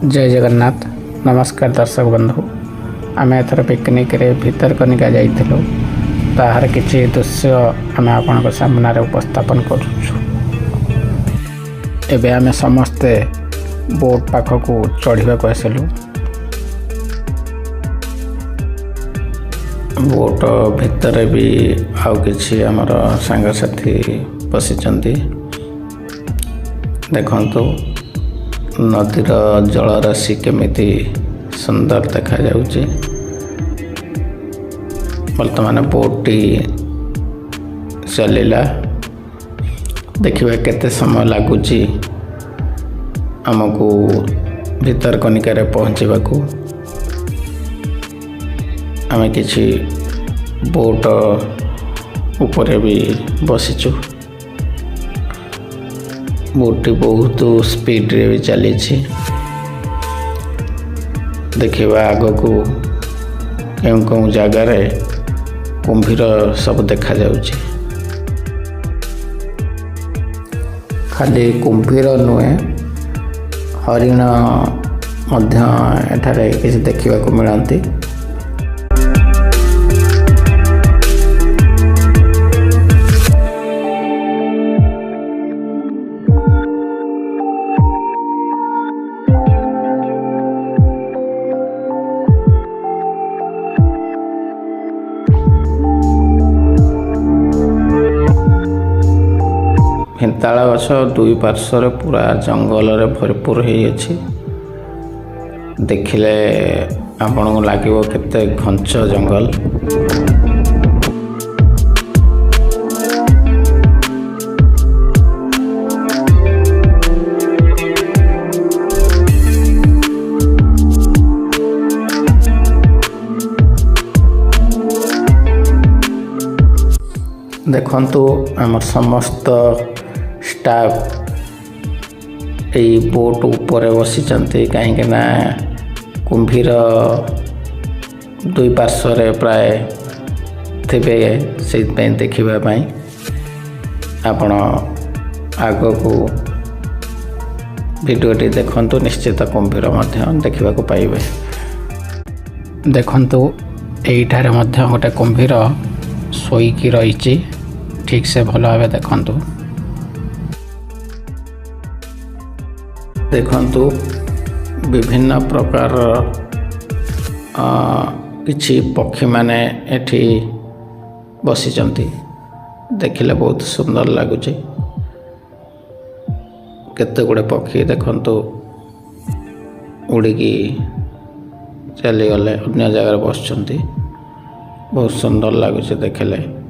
जय जगन्नाथ। नमस्कार दर्शक बंधु, आम एथर पिकनिक रे भितरकनिका जाइथिलु। ताहार किछि दृश्य आम आपनक सामने उपस्थापन करूछु। एबे आम समस्ते बोट पाखकू चढ़िबा को आसिलु। बोट भितर भी आउ किछि हमर सांगसाथी बसिचंती। देखंतु नदीर जलराशि केमिति सुंदर देखा जाउची। वर्तमान बोटी चलिला, देखिबा केते समय लागुची आमको भितरकनिका रे पहुँचवाकू। आमे किछि बोट ऊपर भी बसिचु। बोट बहुत स्पीड रे भी चली। देखिबा आगो को केउं जगार कुंभीर सब देखा जाउची। खाली कुंभीर नुहे, हरिण मध्य एठारे किसी देखा मिलती। हिंताला गछ दुई पार्श्वर पूरा जंगल रे भरपूर होइछि। देखिले आपन को लागिवो केते घंच जंगल। देखंतु हमर समस्त स्टाफ यही बोट ऊपर बसी कहीं ना कुंभीर दुई पार्श्वर प्राय थे से देखा आपण आग को भिडियोटी देखंतु, निश्चित कुंभीर देखा पाइबे। देखंतु एठारे गोटे कुंभीर शोईकी रही, ठीक से भल भाव देखंतु। देखंतु विभिन्न प्रकार किछि पक्षी माने एठी बसिचंती। देखिले बहुत सुंदर लगुचे। केते गुड़े पक्षी देखंतु उड़ीकी चली गले, अन्य जगह बसचंती। बहुत सुंदर लगुचे देखिले।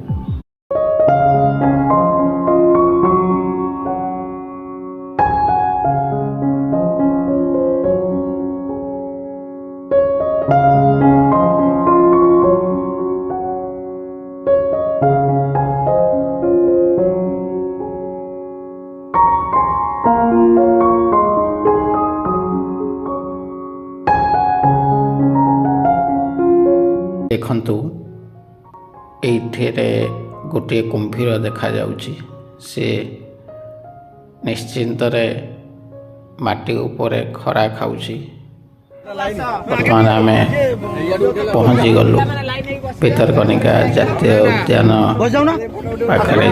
देखंतु एठेरे गोटे कुंभीर देखा जाउची। से निश्चिंत रे माटी ऊपर खरा खाउची। वर्तमान आम पहुँची गलु भितरकनिका जातीय उद्यान पाखरे।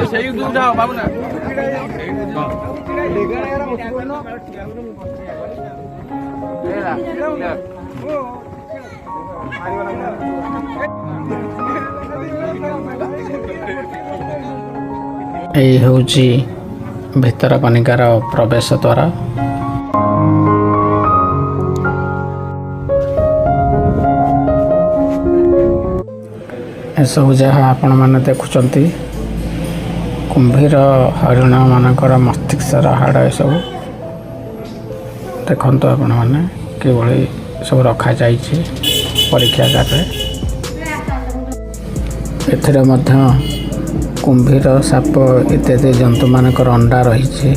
यही होची भितरकनिकार प्रवेश द्वार। एसबू जहाँ आपण मैंने देखुंट कुंभीर हरिण मानकर मस्तिष्कर हाड़ सब देखते आपण मैंने किभली सब रखा जाए परीक्षागार। एथिरे मध्य कुंभीर साप इत्यादि जंतु मानकर अंडा रही।